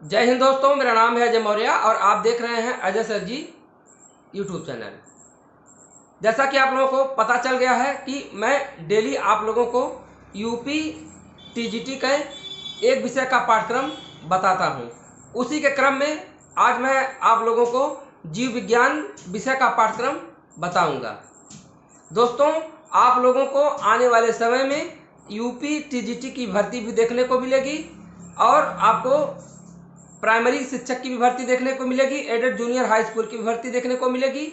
जय हिंद दोस्तों, मेरा नाम है अजय मौर्य और आप देख रहे हैं अजय सर जी यूट्यूब चैनल। जैसा कि आप लोगों को पता चल गया है कि मैं डेली आप लोगों को यूपी टीजीटी के एक विषय का पाठ्यक्रम बताता हूं। उसी के क्रम में आज मैं आप लोगों को जीव विज्ञान विषय का पाठ्यक्रम बताऊंगा। दोस्तों, आप लोगों को आने वाले समय में यूपी टीजीटी की भर्ती भी देखने को मिलेगी और आपको प्राइमरी शिक्षक की भी भर्ती देखने को मिलेगी, एडेड जूनियर हाई स्कूल की भी भर्ती देखने को मिलेगी।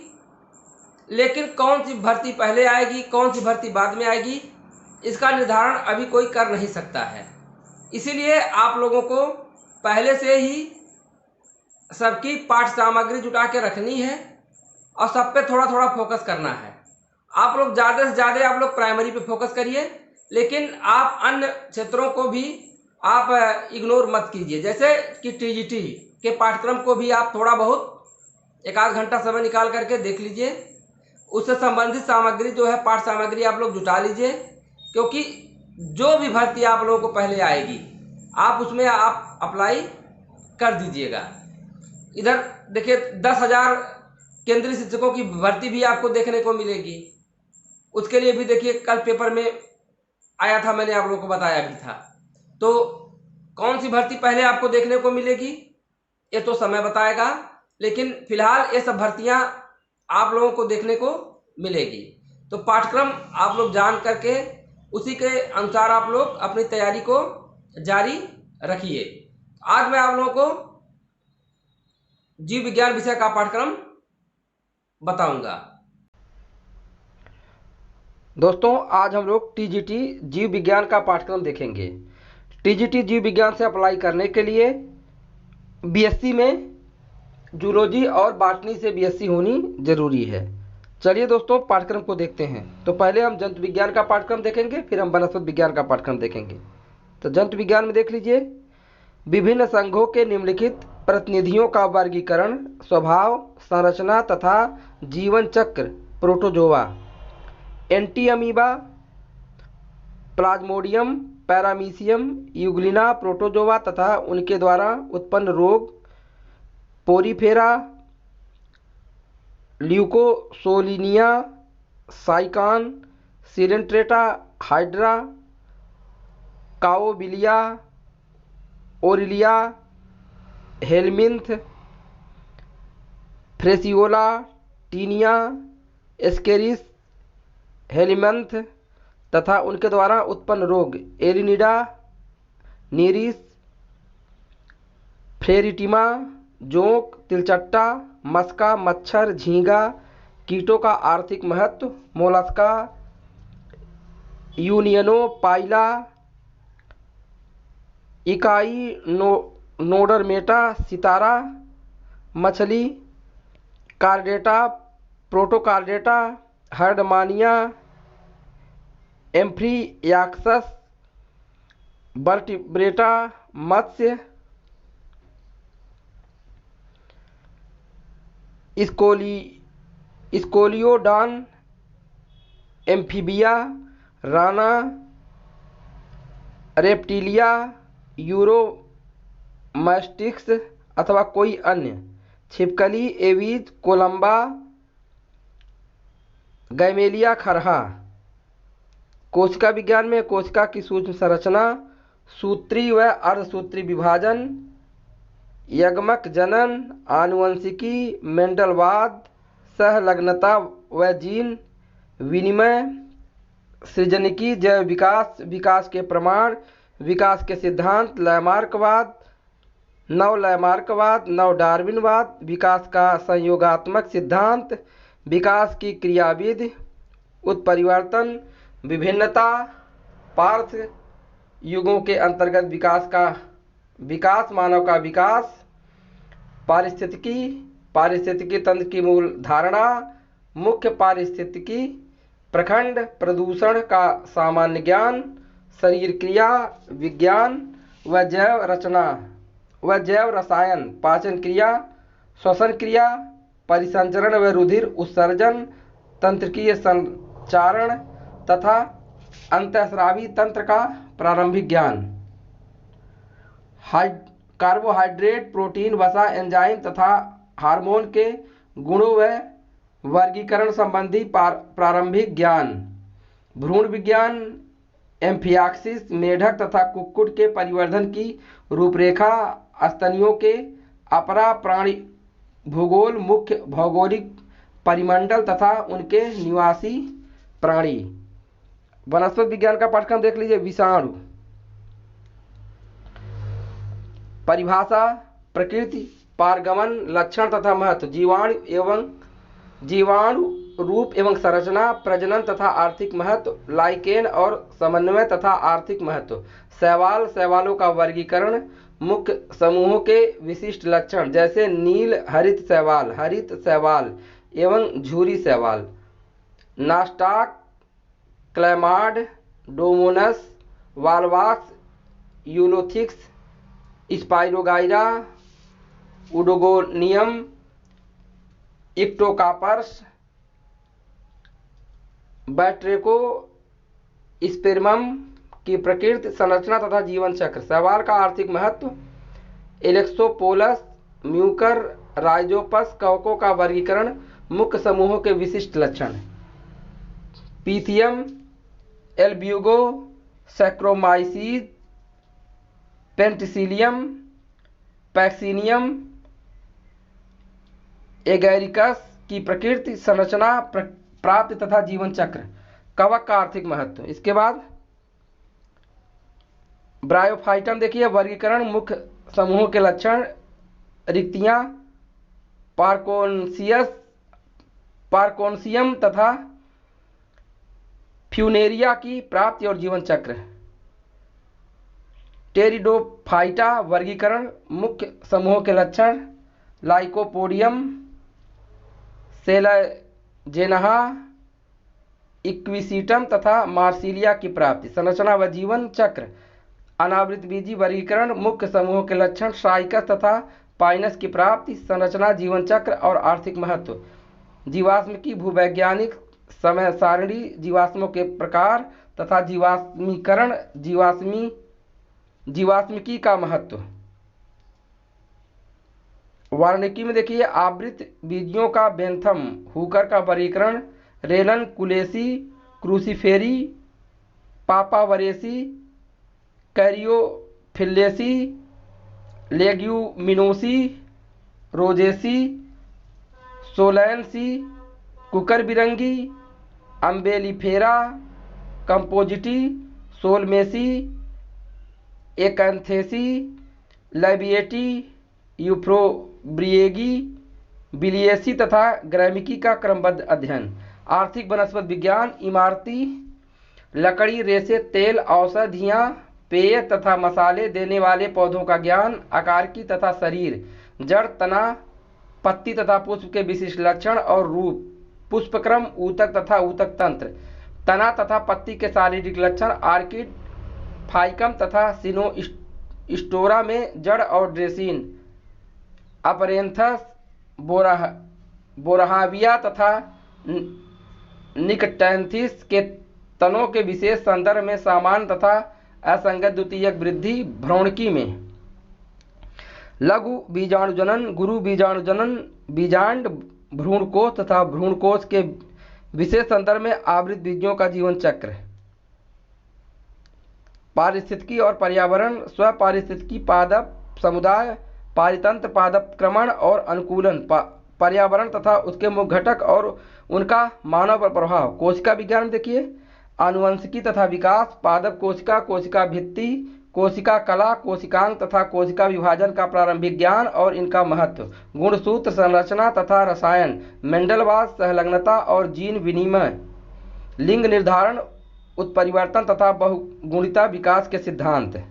लेकिन कौन सी भर्ती पहले आएगी, कौन सी भर्ती बाद में आएगी, इसका निर्धारण अभी कोई कर नहीं सकता है। इसीलिए आप लोगों को पहले से ही सबकी पाठ सामग्री जुटा के रखनी है और सब पे थोड़ा थोड़ा फोकस करना है। आप लोग ज़्यादा से ज़्यादा आप लोग प्राइमरी पे फोकस करिए, लेकिन आप अन्य क्षेत्रों को भी आप इग्नोर मत कीजिए। जैसे कि टीजीटी के पाठ्यक्रम को भी आप थोड़ा बहुत एक आध घंटा समय निकाल करके देख लीजिए। उससे संबंधित सामग्री जो है, पाठ सामग्री आप लोग जुटा लीजिए, क्योंकि जो भी भर्ती आप लोगों को पहले आएगी आप उसमें आप अप्लाई कर दीजिएगा। इधर देखिए 10,000 केंद्रीय शिक्षकों की भर्ती भी आपको देखने को मिलेगी। उसके लिए भी देखिए कल पेपर में आया था, मैंने आप लोगों को बताया भी था। तो कौन सी भर्ती पहले आपको देखने को मिलेगी ये तो समय बताएगा, लेकिन फिलहाल ये सब भर्तियां आप लोगों को देखने को मिलेगी। तो पाठ्यक्रम आप लोग जान करके उसी के अनुसार आप लोग अपनी तैयारी को जारी रखिए। आज मैं आप लोगों को जीव विज्ञान विषय का पाठ्यक्रम बताऊंगा। दोस्तों, आज हम लोग टीजीटी जीव विज्ञान का पाठ्यक्रम देखेंगे। टीजीटी जीव विज्ञान से अप्लाई करने के लिए बीएससी में जूलॉजी और बॉटनी से बीएससी होनी जरूरी है। चलिए दोस्तों, पाठ्यक्रम को देखते हैं। तो पहले हम जंतु विज्ञान का पाठ्यक्रम देखेंगे, फिर हम वनस्पति विज्ञान का पाठ्यक्रम देखेंगे। तो जंतु विज्ञान में देख लीजिए, विभिन्न संघों के निम्नलिखित प्रतिनिधियों का वर्गीकरण, स्वभाव, संरचना तथा जीवन चक्र। Protozoa, Entamoeba, Plasmodium, Paramecium, Euglena, protozoa तथा उनके द्वारा उत्पन्न रोग, Porifera, Leucosolenia, Sycon, Coelenterata, Hydra, काओबिलिया, Aurelia, helminth, Fasciola, Taenia, Ascaris, helminth तथा उनके द्वारा उत्पन्न रोग, एरिनिडा, नीरिस, फ्रेरिटिमा, जोंक, तिलचट्टा, मस्का, मच्छर, झींगा, कीटों का आर्थिक महत्व, मोलस्का, यूनियनो, पाइला, इकाई नोडरमेटा, सितारा, मछली, कार्डेटा, प्रोटोकार्डेटा, हर्डमानिया, एम्फ्रियाक्सस, वर्टिब्रेटा, मत्स्य, स्कोलियोडान, एम्फीबिया, राना, रेप्टिलिया, यूरोमैस्टिक्स अथवा कोई अन्य, छिपकली, एवीज, कोलंबा, गैमेलिया, खरहा। कोशिका विज्ञान में कोशिका की सूक्ष्म संरचना, सूत्री व अर्धसूत्री विभाजन, यग्मक जनन, आनुवंशिकी, मेंडलवाद, सहलग्नता व जीन विनिमय, सृजनिकी, जैव विकास, विकास के प्रमाण, विकास के सिद्धांत, लैमार्कवाद, नवलैमार्कवाद, नव डार्विनवाद, विकास का संयोगात्मक सिद्धांत, विकास की क्रियाविधि, उत्परिवर्तन, विभिन्नता, पार्थ युगों के अंतर्गत विकास का विकास, मानव का विकास, पारिस्थितिकी तंत्र की मूल धारणा, मुख्य पारिस्थितिकी प्रखंड, प्रदूषण का सामान्य ज्ञान, शरीर क्रिया विज्ञान व जैव रचना व जैव रसायन, पाचन क्रिया, श्वसन क्रिया, परिसंचरण व रुधिर उत्सर्जन, तंत्रिकीय संचारण तथा अंतःस्रावी तंत्र का प्रारंभिक ज्ञान, कार्बोहाइड्रेट, प्रोटीन, वसा, एंजाइम तथा हार्मोन के गुणों व वर्गीकरण संबंधी प्रारंभिक ज्ञान। भ्रूण विज्ञान, एम्फियाक्सिस, मेढक तथा कुक्कुट के परिवर्धन की रूपरेखा, स्तनियों के अपरा प्राणी भूगोल, मुख्य भौगोलिक परिमंडल तथा उनके निवासी प्राणी। वनस्पति विज्ञान का पाठ्यक्रम देख लीजिए। विषाणु, परिभाषा, प्रकृति, पारगमन, लक्षण तथा महत्व, जीवाणु रूप एवं संरचना, प्रजनन तथा आर्थिक महत्व, लाइकेन और समन्वय तथा आर्थिक महत्व, शैवाल, शैवालों का वर्गीकरण, मुख्य समूहों के विशिष्ट लक्षण जैसे नील हरित शैवाल एवं झूरी शैवाल, नास्टाक, क्लैमाड, डोमोनस, वालवाक्स, यूलोथिक्स, स्पाइरोगाइरा, उडोगोनियम, इक्टोकापर्स, बैट्रेको स्पेर्मम की प्रकृति, संरचना तथा जीवन चक्र, शैवाल का आर्थिक महत्व, एलेक्सोपोलस, म्यूकर, राइजोपस कवकों का वर्गीकरण, मुख्य समूहों के विशिष्ट लक्षण, पीथियम, एल्ब्यूगो, सैक्रोमाइसीज, पेंटिसिलियम, पैक्सीनियम, एगैरिकस की प्रकृति, संरचना, प्राप्ति तथा जीवन चक्र, कवक का आर्थिक महत्व। इसके बाद ब्रायोफाइटम देखिए, वर्गीकरण, मुख्य समूहों के लक्षण, रिक्तियां, पार्कोन्सियम तथा फ्यूनेरिया की प्राप्ति और जीवन चक्र। टेरिडोफाइटा, वर्गीकरण, मुख्य समूहों के लक्षण, लाइकोपोडियम, सेलाजेनहा, इक्विसिटम तथा मार्सिलिया की प्राप्ति, संरचना व जीवन चक्र। अनावृत बीजी, वर्गीकरण, मुख्य समूहों के लक्षण, साइकस तथा पाइनस की प्राप्ति, संरचना, जीवन चक्र और आर्थिक महत्व। जीवाश्म की भूवैज्ञानिक समय सारणी, जीवाश्मों के प्रकार तथा जीवाश्मीकरण, जीवाश्मिकी का महत्व। वार्निकी में देखिए, आवृत बीजियों का बेंथम, हुकर का वर्गीकरण, रेलन कुलेसी, क्रूसीफेरी, पापावरेसी, कैरियोफिल्लेसी, लेग्यूमिनोसी, रोजेसी, सोलैनसी, कुकर बिरंगी, अम्बेलिफेरा, कंपोजिटी, सोलमेसी, एकैंथेसी, लैबिएटी, यूफ्रोब्रिएगी, बिलियेसी तथा ग्रैमिकी का क्रमबद्ध अध्ययन। आर्थिक वनस्पति विज्ञान, इमारती लकड़ी, रेशे, तेल, औषधियाँ, पेय तथा मसाले देने वाले पौधों का ज्ञान, आकारिकी तथा शरीर, जड़, तना, पत्ती तथा पुष्प के विशिष्ट लक्षण और रूप, पुष्पक्रम, ऊतक तथा ऊतक तंत्र, तना तथा पत्ती के शारीरिक लक्षण, आर्किड, फाइकम तथा सिनोस्टोरा में जड़ और ड्रेसिन, अपरेंथस, बोरहाविया तथा निकटैंथिस के तनों के विशेष संदर्भ में सामान्य तथा असंगत द्वितीयक वृद्धि, भ्रूणकी में लघु बीजाणुजनन, गुरु बीजाणुजनन, बीजांड, भ्रूणकोश तथा भ्रूणकोश के विशेष संदर्भ में आवृत बीजों का जीवन चक्र। पारिस्थितिकी और पर्यावरण, स्व पारिस्थितिकी, पादप समुदाय, पारितंत्र, पादपक्रमण और अनुकूलन, पर्यावरण तथा उसके मुख्य घटक और उनका मानव पर प्रभाव। कोशिका विज्ञान में देखिए, आनुवंशिकी तथा विकास, पादप कोशिका, कोशिका भित्ति, कोशिका कला, कोशिकांग तथा कोशिका विभाजन का प्रारंभिक ज्ञान और इनका महत्व, गुणसूत्र, संरचना तथा रसायन, मेंडलवाद, सहलग्नता और जीन विनिमय, लिंग निर्धारण, उत्परिवर्तन तथा बहुगुणिता विकास के सिद्धांत।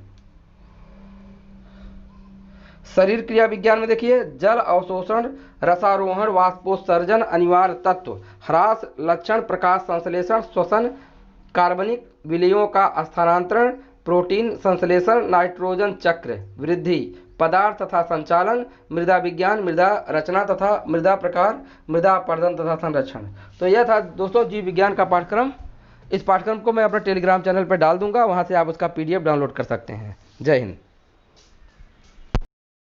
शरीर क्रिया विज्ञान में देखिए, जल अवशोषण, रसारोहण, वाष्पोत्सर्जन, अनिवार्य तत्व, ह्रास, लक्षण, प्रकाश संश्लेषण, श्वसन, कार्बनिक विलयों का स्थानांतरण, प्रोटीन संश्लेषण, नाइट्रोजन चक्र, वृद्धि, पदार्थ तथा संचालन, मृदा विज्ञान, मृदा रचना तथा मृदा प्रकार, मृदा अपर्दन तथा संरक्षण। तो यह था दोस्तों जीव विज्ञान का पाठ्यक्रम। इस पाठ्यक्रम को मैं अपने टेलीग्राम चैनल पर डाल दूंगा, वहां से आप उसका PDF डाउनलोड कर सकते हैं। जय हिंद।